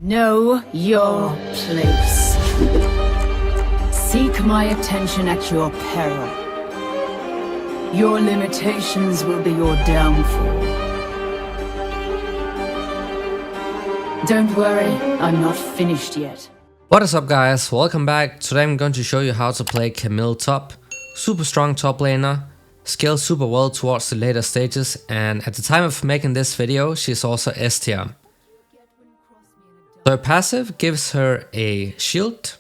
Know your place. Seek my attention at your peril. Your limitations will be your downfall. Don't worry, I'm not finished yet. What is up guys, welcome back. Today I'm going to show you how to play Camille top. Super strong top laner, scales super well towards the later stages, and at the time of making this video she's also S tier. So her passive gives her a shield.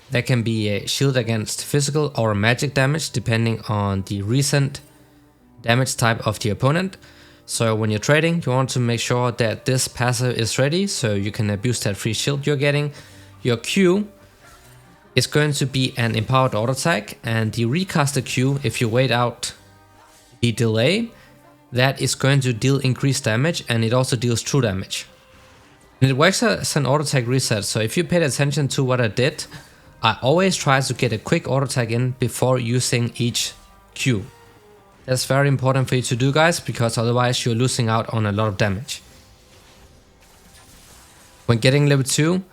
That can be a shield against physical or magic damage depending on the recent damage type of the opponent. So when you're trading, you want to make sure that this passive is ready so you can abuse that free shield you're getting. Your Q is going to be an empowered auto attack, and the recaster Q, if you wait out the delay, that is going to deal increased damage, and it also deals true damage. And it works as an auto attack reset, so if you paid attention to what I did, I always try to get a quick auto attack in before using each Q. That's very important for you to do guys, because otherwise you're losing out on a lot of damage. When getting level 2,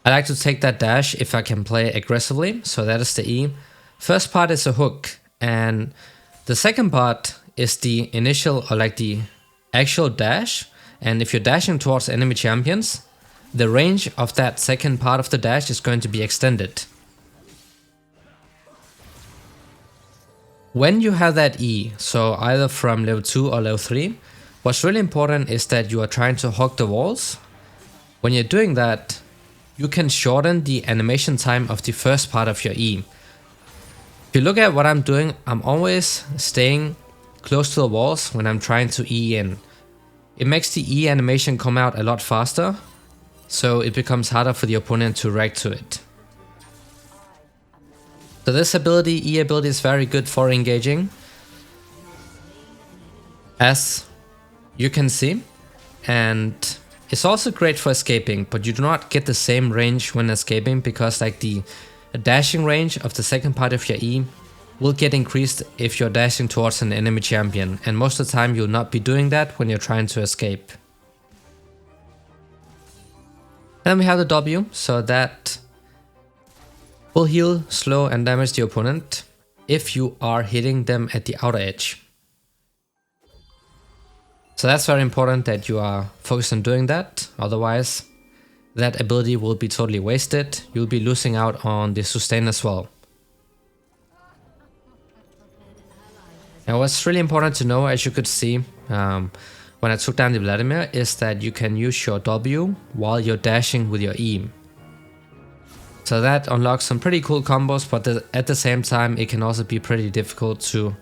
I like to take that dash if I can play aggressively, so that is the E. First part is a hook, and the second part is the initial, or like the actual dash. And if you're dashing towards enemy champions, the range of that second part of the dash is going to be extended. When you have that E, so either from level 2 or level 3, what's really important is that you are trying to hog the walls. When you're doing that, you can shorten the animation time of the first part of your E. If you look at what I'm doing, I'm always staying close to the walls when I'm trying to E in. It makes the E animation come out a lot faster, so it becomes harder for the opponent to react to it. So this ability, E ability, is very good for engaging, as you can see, and it's also great for escaping, but you do not get the same range when escaping, because like the dashing range of the second part of your E will get increased if you're dashing towards an enemy champion, and most of the time you'll not be doing that when you're trying to escape. And then we have the W, so that will heal, slow and damage the opponent if you are hitting them at the outer edge. So that's very important that you are focused on doing that, otherwise that ability will be totally wasted. You'll be losing out on the sustain as well. And what's really important to know, as you could see when I took down the Vladimir, is that you can use your W while you're dashing with your E. So that unlocks some pretty cool combos, but at the same time it can also be pretty difficult to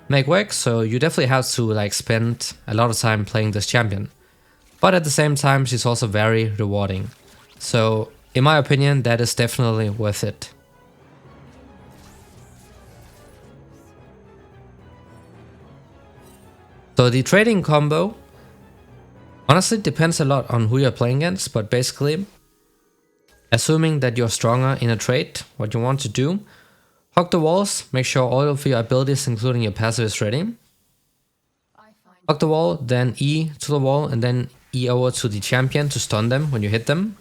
make work, so you definitely have to like spend a lot of time playing this champion. But at the same time she's also very rewarding. So in my opinion that is definitely worth it. So the trading combo honestly depends a lot on who you're playing against, but basically, assuming that you're stronger in a trade, what you want to do, hog the walls, make sure all of your abilities including your passive is ready. Hog the wall, then E to the wall, and then E over to the champion to stun them when you hit them,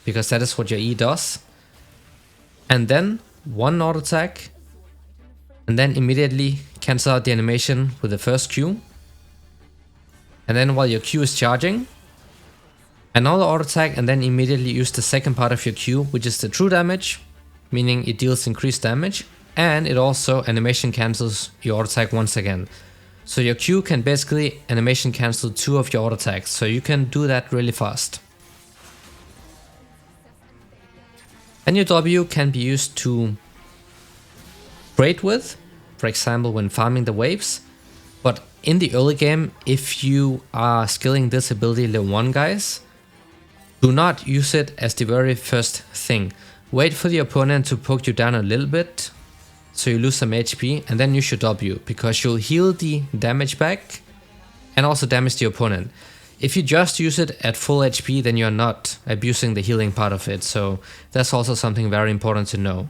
because that is what your E does. And then one auto attack, and then immediately cancel out the animation with the first Q. And then while your Q is charging, another auto attack, and then immediately use the second part of your Q, which is the true damage, meaning it deals increased damage, and it also animation cancels your auto attack once again. So your Q can basically animation cancel 2 of your auto attacks, so you can do that really fast. And your W can be used to trade with, for example when farming the waves. But in the early game, if you are skilling this ability level 1 guys, do not use it as the very first thing. Wait for the opponent to poke you down a little bit, so you lose some HP, and then use your W, because you'll heal the damage back and also damage the opponent. If you just use it at full HP, then you're not abusing the healing part of it, so that's also something very important to know.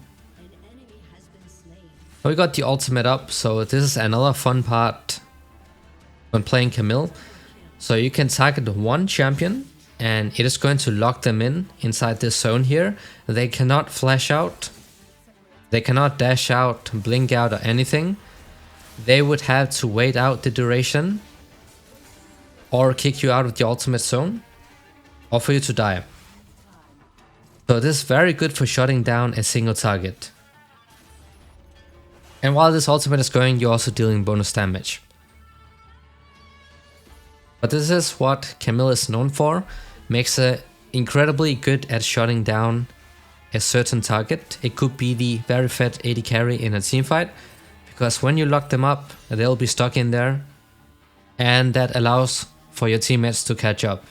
Now we got the ultimate up, so this is another fun part when playing Camille. So you can target one champion and it is going to lock them inside this zone here. They cannot flash out, they cannot dash out, blink out or anything. They would have to wait out the duration or kick you out of the ultimate zone or for you to die. So this is very good for shutting down a single target. And while this ultimate is going, you're also dealing bonus damage. But this is what Camille is known for, makes her incredibly good at shutting down a certain target. It could be the very fed AD carry in a team fight, because when you lock them up, they'll be stuck in there, and that allows for your teammates to catch up.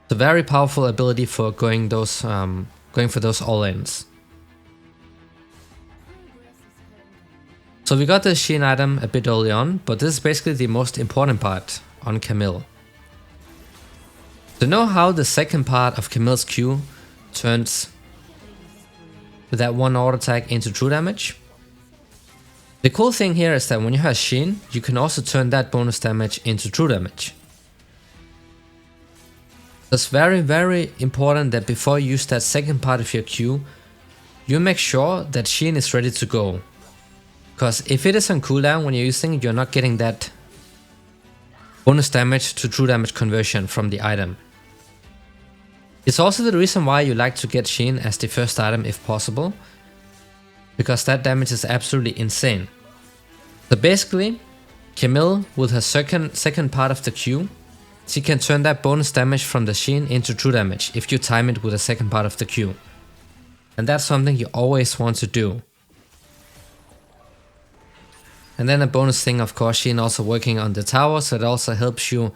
It's a very powerful ability for going for those all-ins. So we got the Sheen item a bit early on, but this is basically the most important part on Camille. To know how the second part of Camille's Q turns that one auto attack into true damage. The cool thing here is that when you have Sheen, you can also turn that bonus damage into true damage. It's very, very important that before you use that second part of your Q, you make sure that Sheen is ready to go. Because if it is on cooldown when you're using it, you're not getting that bonus damage to true damage conversion from the item. It's also the reason why you like to get Sheen as the first item if possible, because that damage is absolutely insane. So basically, Camille with her second part of the Q, she can turn that bonus damage from the Sheen into true damage if you time it with the second part of the Q. And that's something you always want to do. And then a bonus thing, of course, Sheen also working on the tower, so it also helps you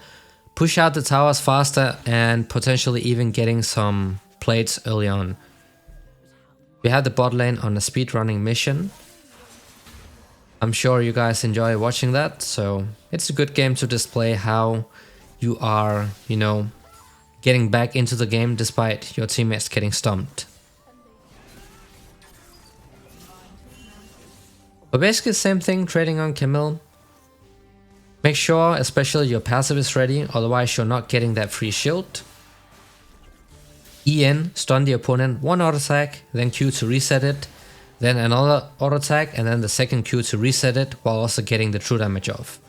push out the towers faster and potentially even getting some plates early on. We have the bot lane on a speedrunning mission. I'm sure you guys enjoy watching that, so it's a good game to display how you are, you know, getting back into the game despite your teammates getting stumped. But basically the same thing trading on Camille. Make sure especially your passive is ready, otherwise you're not getting that free shield. EN, stun the opponent, one auto attack, then Q to reset it, then another auto attack, and then the second Q to reset it while also getting the true damage off.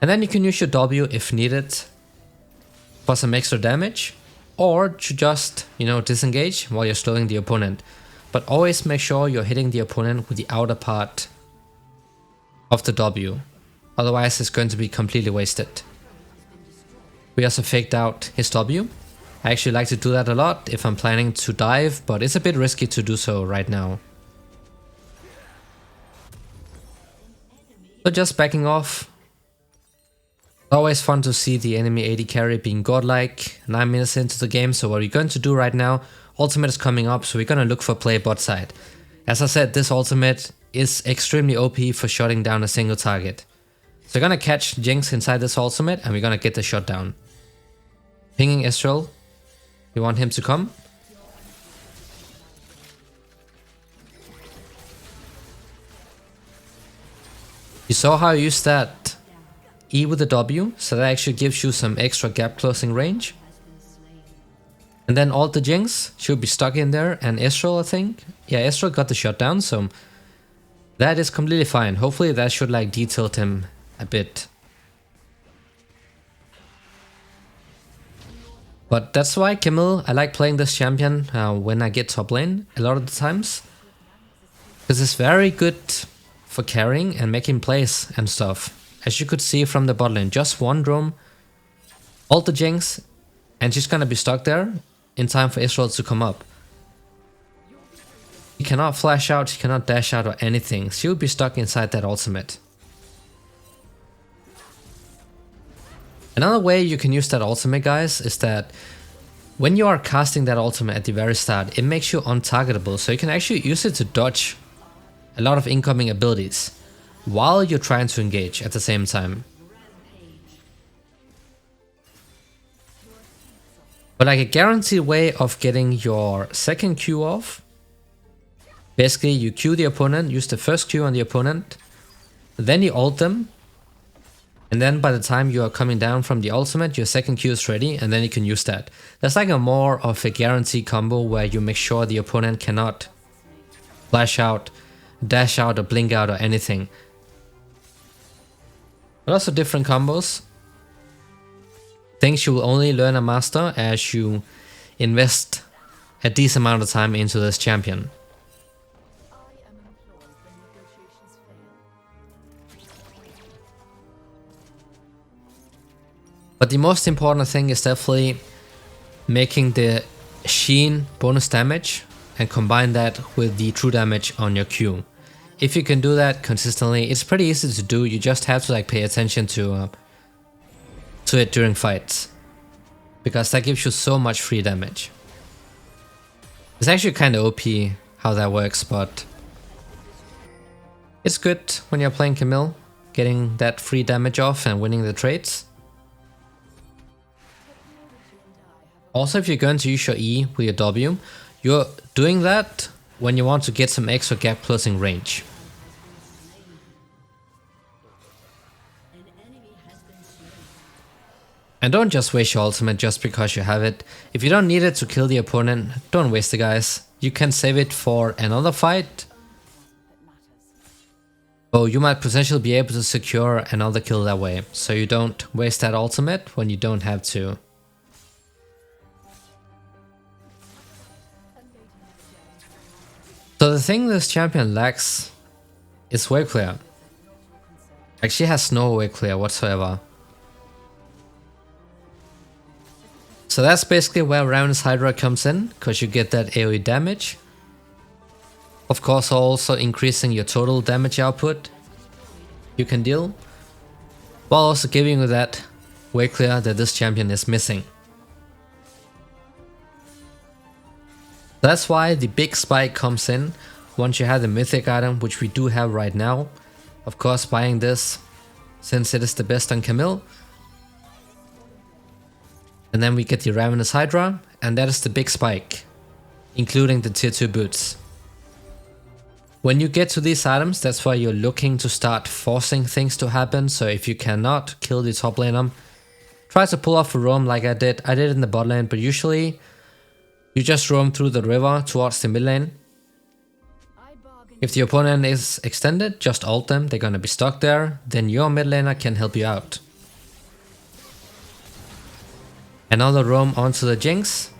And then you can use your W if needed for some extra damage, or to just, you know, disengage while you're slowing the opponent. But always make sure you're hitting the opponent with the outer part of the W. Otherwise it's going to be completely wasted. We also faked out his W. I actually like to do that a lot if I'm planning to dive, but it's a bit risky to do so right now. So just backing off. It's always fun to see the enemy AD carry being godlike 9 minutes into the game, so what we're going to do right now, ultimate is coming up, so we're going to look for play bot side. As I said, this ultimate is extremely OP for shutting down a single target. So we're going to catch Jinx inside this ultimate and we're going to get the shot down. Pinging Ezreal. We want him to come. You saw how I used that E with the W, so that actually gives you some extra gap closing range. And then ult the Jinx, she'll be stuck in there, and Ezreal, I think. Yeah, Ezreal got the shot down, so that is completely fine. Hopefully that should like detilt him a bit. But that's why Camille, I like playing this champion when I get top lane a lot of the times. Because it's very good for carrying and making plays and stuff. As you could see from the bot lane, just one roam, ult the Jinx, and she's gonna be stuck there in time for Yeagerlol to come up. He cannot flash out, he cannot dash out or anything. She will be stuck inside that ultimate. Another way you can use that ultimate, guys, is that when you are casting that ultimate at the very start, it makes you untargetable, so you can actually use it to dodge a lot of incoming abilities while you're trying to engage at the same time. But like a guaranteed way of getting your second Q off, basically you Q the opponent, use the first Q on the opponent, then you ult them, And then by the time you are coming down from the ultimate, your second Q is ready, and then you can use that. That's like a more of a guarantee combo where you make sure the opponent cannot flash out, dash out, or blink out, or anything. But also different combos. Things you will only learn and master as you invest a decent amount of time into this champion. But the most important thing is definitely making the Sheen bonus damage and combine that with the true damage on your Q. If you can do that consistently, it's pretty easy to do. You just have to like pay attention to it during fights, because that gives you so much free damage. It's actually kind of OP how that works, but it's good when you're playing Camille, getting that free damage off and winning the trades. Also, if you're going to use your E with your W, you're doing that when you want to get some extra gap closing range. And don't just waste your ultimate just because you have it. If you don't need it to kill the opponent, don't waste it, guys. You can save it for another fight. Oh, you might potentially be able to secure another kill that way, so you don't waste that ultimate when you don't have to. So the thing this champion lacks is wave clear. Like, she has no wave clear whatsoever. So that's basically where Ravenous Hydra comes in, because you get that AoE damage. Of course, also increasing your total damage output you can deal, while also giving you that wave clear that this champion is missing. That's why the big spike comes in once you have the mythic item, which we do have right now. Of course, buying this since it is the best on Camille. And then we get the Ravenous Hydra, and that is the big spike, including the tier 2 boots. When you get to these items, that's why you're looking to start forcing things to happen. So if you cannot kill the top laner, try to pull off a roam like I did. I did it in the bot lane, but usually you just roam through the river towards the mid lane. If the opponent is extended, just ult them, they're gonna be stuck there, then your mid laner can help you out. Another roam onto the Jinx.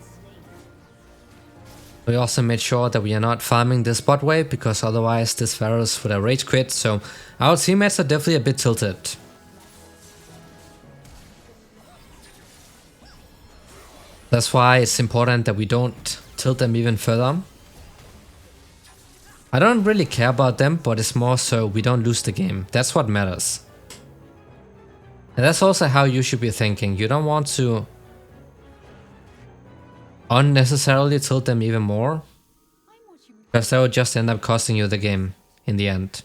We also made sure that we are not farming this bot wave, because otherwise this Varus would have rage quit, so our teammates are definitely a bit tilted. That's why it's important that we don't tilt them even further. I don't really care about them, but it's more so we don't lose the game. That's what matters. And that's also how you should be thinking. You don't want to unnecessarily tilt them even more, because that would just end up costing you the game in the end.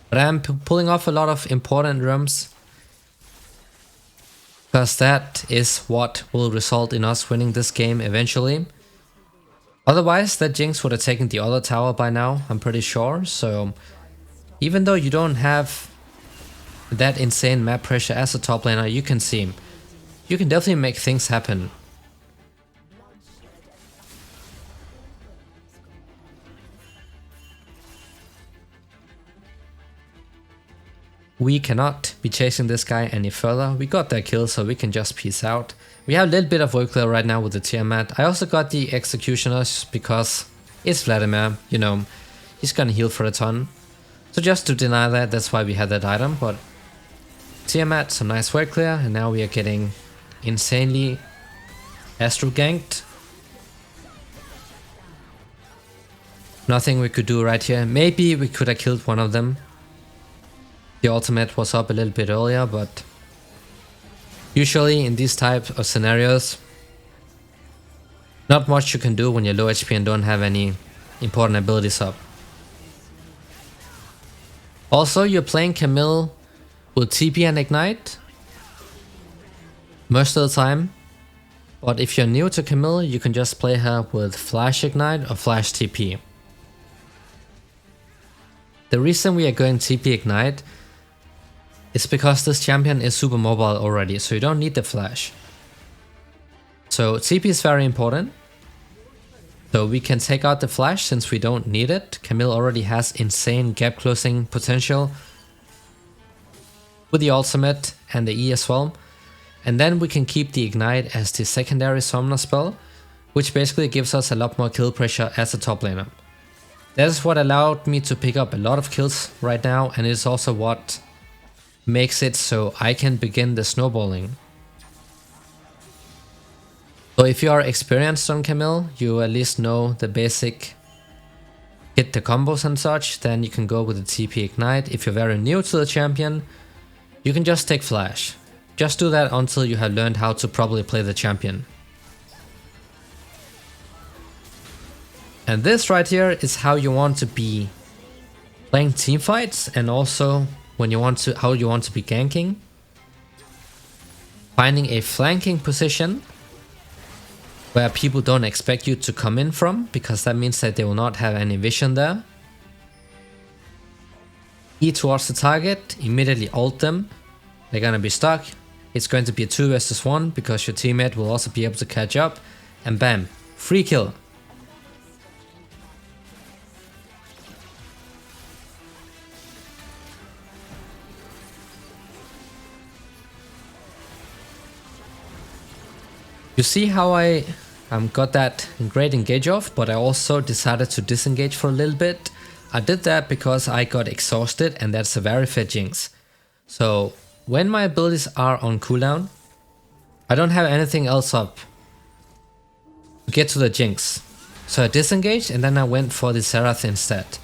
But I'm pulling off a lot of important roams, because that is what will result in us winning this game eventually. Otherwise, that Jinx would have taken the other tower by now, I'm pretty sure. So even though you don't have that insane map pressure as a top laner, you can see, you can definitely make things happen. We cannot be chasing this guy any further. We got that kill, so we can just peace out. We have a little bit of work clear right now with the Tiamat. I also got the Executioners because it's Vladimir, you know, he's gonna heal for a ton. So just to deny that, that's why we had that item. But Tiamat, some nice work clear, and now we are getting insanely Astro ganked. Nothing we could do right here. Maybe we could have killed one of them. The ultimate was up a little bit earlier, but usually in these types of scenarios, not much you can do when you're low HP and don't have any important abilities up. Also, you're playing Camille with TP and Ignite most of the time, but if you're new to Camille, you can just play her with Flash Ignite or Flash TP. The reason we are going TP Ignite It's because this champion is super mobile already, so you don't need the flash. So TP is very important. So we can take out the flash since we don't need it. Camille already has insane gap closing potential with the ultimate and the E as well. And then we can keep the ignite as the secondary summoner spell, which basically gives us a lot more kill pressure as a top laner. That is what allowed me to pick up a lot of kills right now, and it's also what makes it so I can begin the snowballing. So if you are experienced on Camille, you at least know the basic hit the combos and such, then you can go with the TP Ignite. If you're very new to the champion, you can just take flash. Just do that until you have learned how to properly play the champion. And this right here is how you want to be playing team fights, and also when you want to, how you want to be ganking. Finding a flanking position where people don't expect you to come in from, because that means that they will not have any vision there. E towards the target, immediately ult them. They're gonna be stuck. It's going to be a 2 versus 1 because your teammate will also be able to catch up, and bam, free kill. You see how I got that great engage off, but I also decided to disengage for a little bit. I did that because I got exhausted, and that's a very fair jinx. So when my abilities are on cooldown, I don't have anything else up to get to the jinx. So I disengaged and then I went for the Serath instead.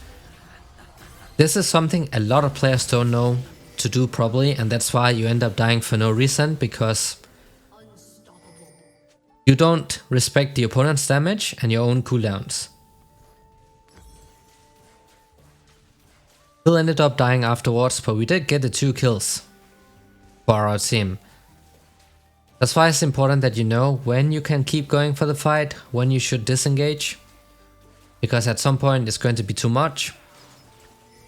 This is something a lot of players don't know to do properly, and that's why you end up dying for no reason, because you don't respect the opponent's damage and your own cooldowns. Still ended up dying afterwards, but we did get the 2 kills for our team. That's why it's important that you know when you can keep going for the fight, when you should disengage, because at some point it's going to be too much.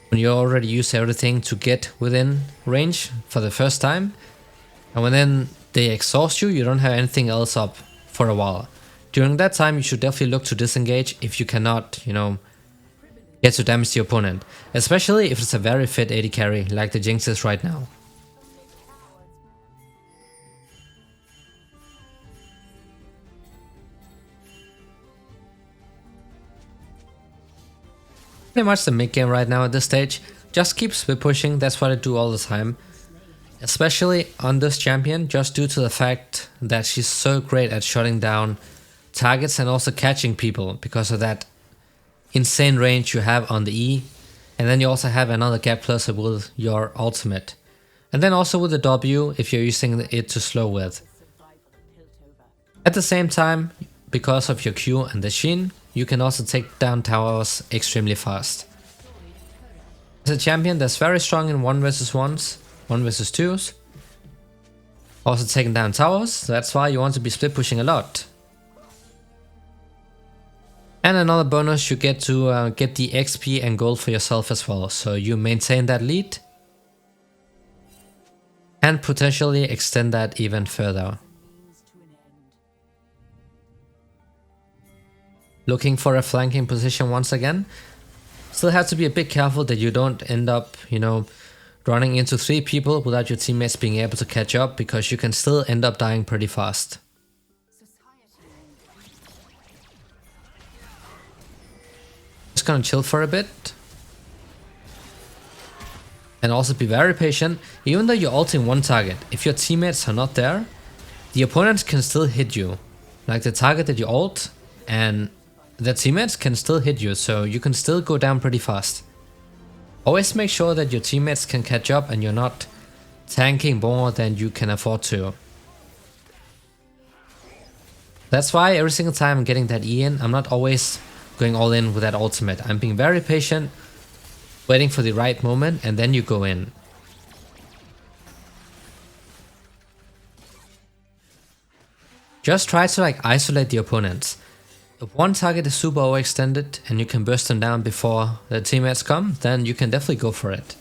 When you already use everything to get within range for the first time, and when then they exhaust you, you don't have anything else up for a while. During that time you should definitely look to disengage if you cannot, get to damage the opponent, especially if it's a very fit AD carry like the Jinx is right now. Pretty much the mid game right now at this stage. Just keep split pushing, that's what I do all the time. Especially on this champion, just due to the fact that she's so great at shutting down targets and also catching people because of that insane range you have on the E. And then you also have another gap closer with your ultimate. And then also with the W if you're using it to slow with. At the same time, because of your Q and the Sheen, you can also take down towers extremely fast. As a champion that's very strong in 1 versus 1s, 1 versus 2s. Also taking down towers, so that's why you want to be split pushing a lot. And another bonus, you get to get the XP and gold for yourself as well, so you maintain that lead and potentially extend that even further. Looking for a flanking position once again. Still have to be a bit careful that you don't end up, running into 3 people without your teammates being able to catch up, because you can still end up dying pretty fast. Just gonna chill for a bit. And also be very patient. Even though you're ulting one target, if your teammates are not there, the opponents can still hit you. Like the target that you ult, and the teammates can still hit you, so you can still go down pretty fast. Always make sure that your teammates can catch up and you're not tanking more than you can afford to. That's why every single time I'm getting that E in, I'm not always going all in with that ultimate. I'm being very patient, waiting for the right moment, and then you go in. Just try to isolate the opponents. If one target is super overextended and you can burst them down before the teammates come, then you can definitely go for it.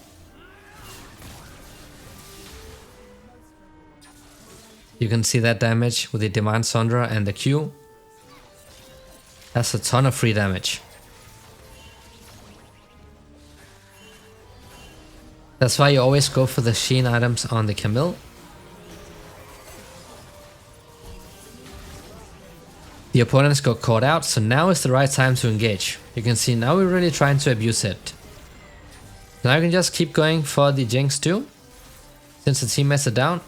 You can see that damage with the Divine Sundra and the Q. That's a ton of free damage. That's why you always go for the Sheen items on the Camille. The opponents got caught out, so now is the right time to engage. You can see now we're really trying to abuse it. Now you can just keep going for the Jinx too, since the teammates are down.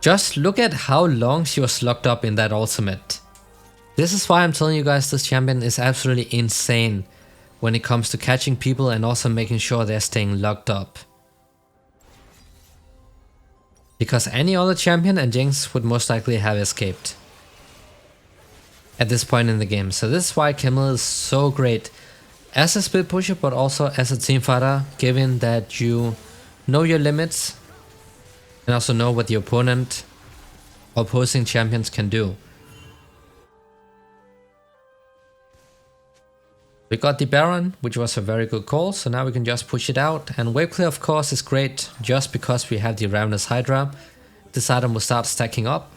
Just look at how long she was locked up in that ultimate. This is why I'm telling you guys this champion is absolutely insane when it comes to catching people and also making sure they're staying locked up. Because any other champion and Jinx would most likely have escaped at this point in the game. So this is why Camille is so great as a split pusher, but also as a team fighter, given that you know your limits and also know what the opponent or opposing champions can do. We got the Baron, which was a very good call, so now we can just push it out. And wave clear of course is great, just because we have the Ravenous Hydra. This item will start stacking up.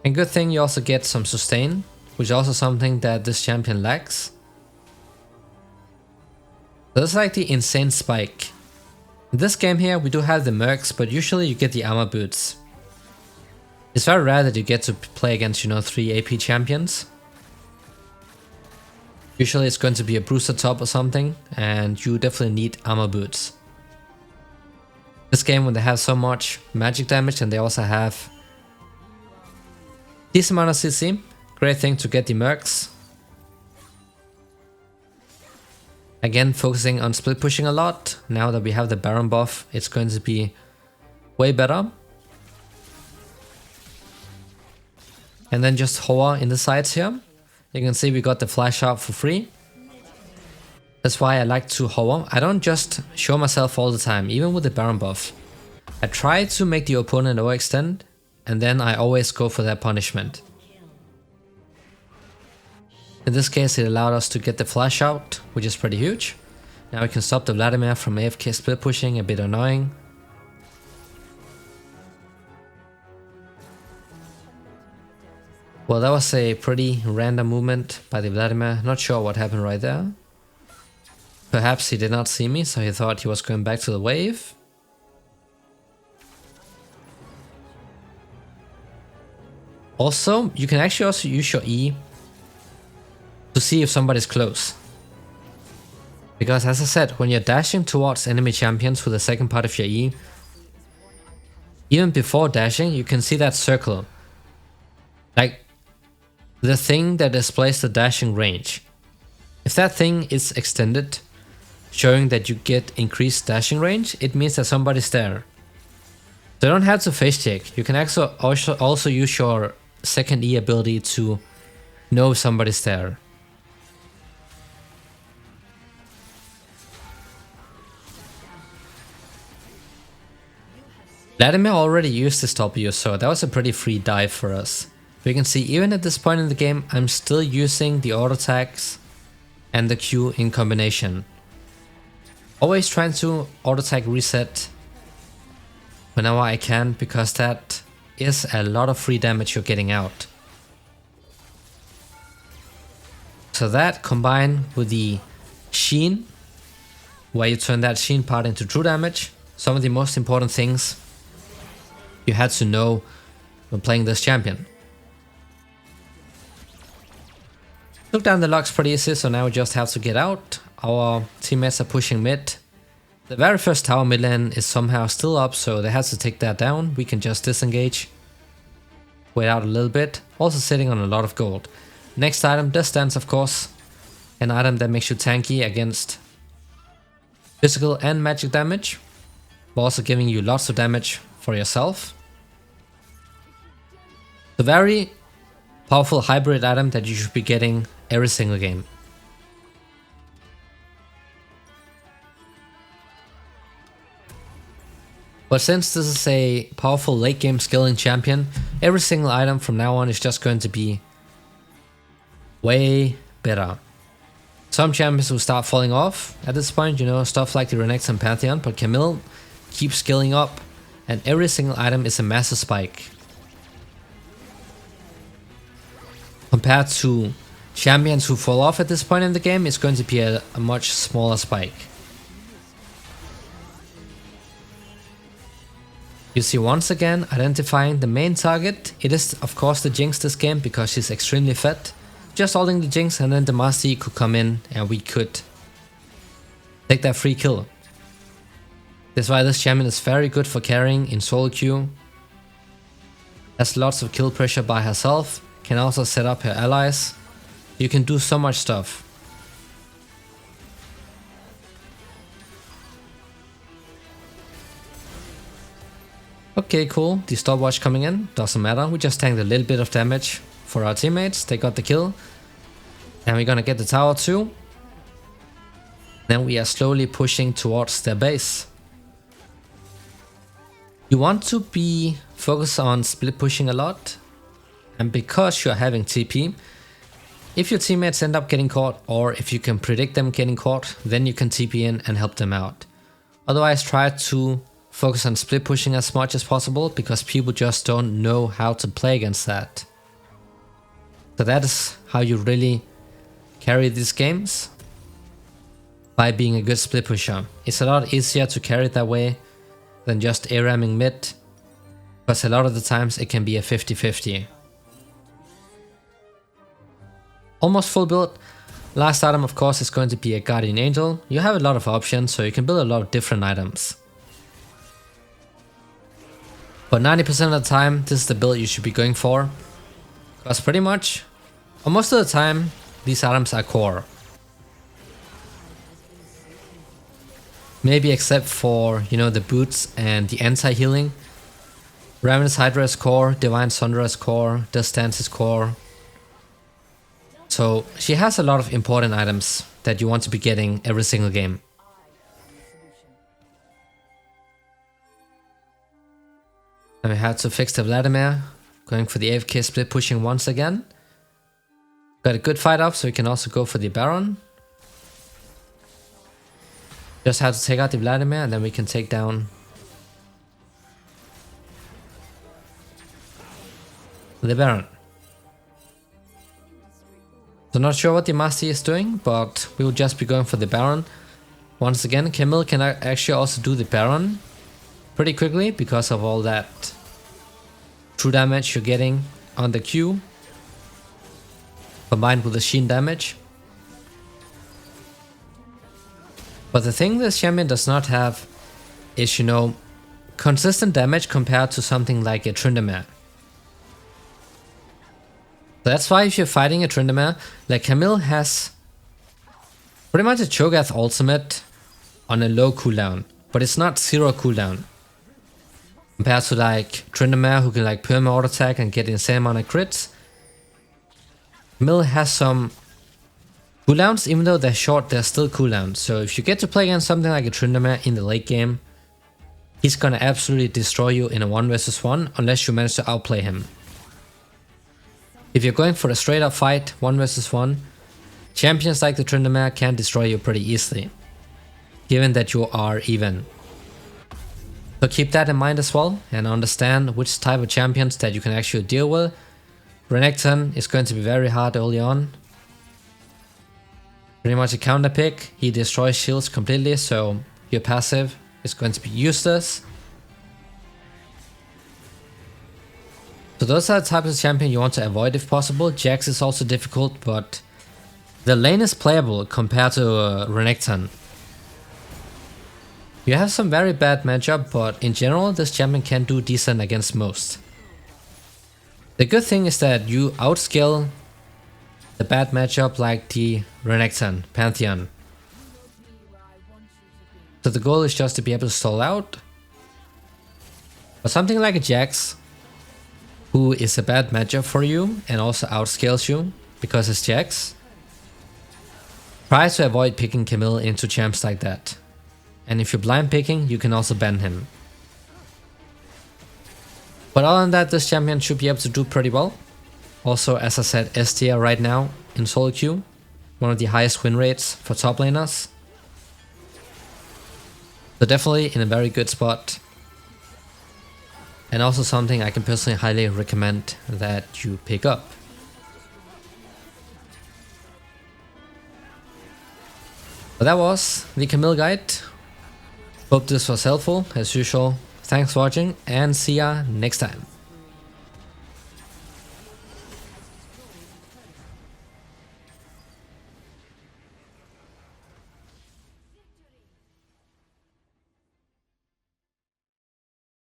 And good thing you also get some sustain, which is also something that this champion lacks. So that's like the insane spike. In this game here we do have the mercs, but usually you get the armor boots. It's very rare that you get to play against, 3 AP champions. Usually it's going to be a Bruiser top or something, and you definitely need armor boots. This game, when they have so much magic damage and they also have decent amount of CC, great thing to get the mercs. Again, focusing on split pushing a lot. Now that we have the Baron buff, it's going to be way better. And then just hover in the sides here. You can see we got the flash out for free. That's why I like to hover. I don't just show myself all the time, even with the Baron buff. I try to make the opponent overextend, and then I always go for that punishment. In this case it allowed us to get the flash out, which is pretty huge. Now we can stop the Vladimir from AFK split pushing, a bit annoying. Well, that was a pretty random movement by the Vladimir, not sure what happened right there. Perhaps he did not see me, so he thought he was going back to the wave. Also, you can actually also use your E to see if somebody's close. Because as I said, when you're dashing towards enemy champions with the second part of your E, even before dashing, you can see that circle. Like, the thing that displays the dashing range. If that thing is extended, showing that you get increased dashing range, it means that somebody's there. So you don't have to face check. You can also use your second E ability to know if somebody's there. Vladimir already used this W, so that was a pretty free dive for us. You can see even at this point in the game, I'm still using the auto attacks and the Q in combination. Always trying to auto attack reset whenever I can, because that is a lot of free damage you're getting out. So that combined with the Sheen, where you turn that Sheen part into true damage, some of the most important things you had to know when playing this champion. Took down the Lux pretty easy, so now we just have to get out. Our teammates are pushing mid. The very first tower mid lane is somehow still up, so they have to take that down. We can just disengage. Wait out a little bit. Also sitting on a lot of gold. Next item, this stance of course. An item that makes you tanky against physical and magic damage, but also giving you lots of damage for yourself. The very powerful hybrid item that you should be getting every single game. But since this is a powerful late game scaling champion, every single item from now on is just going to be way better. Some champions will start falling off at this point, you know, stuff like the Renekton Pantheon, but Camille keeps scaling up and every single item is a massive spike. Compared to champions who fall off at this point in the game, it's going to be a much smaller spike. You see once again identifying the main target. It is of course the Jinx this game because she's extremely fed. Just holding the Jinx and then the Master Yi could come in and we could take that free kill. That's why this champion is very good for carrying in solo queue. Has lots of kill pressure by herself. Can also set up her allies. You can do so much stuff. Okay, cool. The stopwatch coming in. Doesn't matter. We just tanked a little bit of damage for our teammates. They got the kill. And we're gonna get the tower too. Then we are slowly pushing towards their base. You want to be focused on split pushing a lot. And because you're having TP, if your teammates end up getting caught or if you can predict them getting caught, then you can TP in and help them out. Otherwise, try to focus on split pushing as much as possible because people just don't know how to play against that. So that is how you really carry these games, by being a good split pusher. It's a lot easier to carry it that way than just A-ramming mid, because a lot of the times it can be a 50-50. Almost full build. Last item of course is going to be a Guardian Angel. You have a lot of options, so you can build a lot of different items. But 90% of the time, this is the build you should be going for. Because pretty much, or most of the time, these items are core. Maybe except for, you know, the boots and the anti-healing. Ravenous Hydra is core, Divine Sunder is core, Dust Dance is core. So she has a lot of important items that you want to be getting every single game. And we had to fix the Vladimir, going for the AFK split pushing once again. Got a good fight up, so we can also go for the Baron. Just have to take out the Vladimir and then we can take down the Baron. So not sure what the Master Yi is doing, but we will just be going for the Baron. Once again, Camille can actually also do the Baron pretty quickly because of all that true damage you're getting on the Q, combined with the Sheen damage. But the thing this champion does not have is, you know, consistent damage compared to something like a Tryndamere. So that's why if you're fighting a Tryndamere, like Camille has pretty much a Cho'Gath ultimate on a low cooldown, but it's not zero cooldown. Compared to like Tryndamere, who can like perma auto attack and get insane amount of crits. Camille has some cooldowns, even though they're short, they're still cooldowns. So if you get to play against something like a Tryndamere in the late game, he's gonna absolutely destroy you in a 1 versus 1 unless you manage to outplay him. If you're going for a straight up fight, 1 versus 1, champions like the Tryndamere can destroy you pretty easily, given that you are even. So keep that in mind as well and understand which type of champions that you can actually deal with. Renekton is going to be very hard early on. Pretty much a counter pick, he destroys shields completely, so your passive is going to be useless. So those are the types of champion you want to avoid if possible. Jax is also difficult, but the lane is playable compared to Renekton. You have some very bad matchup, but in general this champion can do decent against most. The good thing is that you outscale the bad matchup like the Renekton Pantheon. So the goal is just to be able to stall out. But something like a Jax, who is a bad matchup for you and also outscales you because it's Jax, try to avoid picking Camille into champs like that. And if you're blind picking, you can also ban him. But other than that, this champion should be able to do pretty well. Also, as I said, S tier right now in solo queue. one of the highest win rates for top laners. So definitely in a very good spot. And also something I can personally highly recommend that you pick up. But that was the Camille guide. Hope this was helpful as usual. Thanks for watching and see ya next time.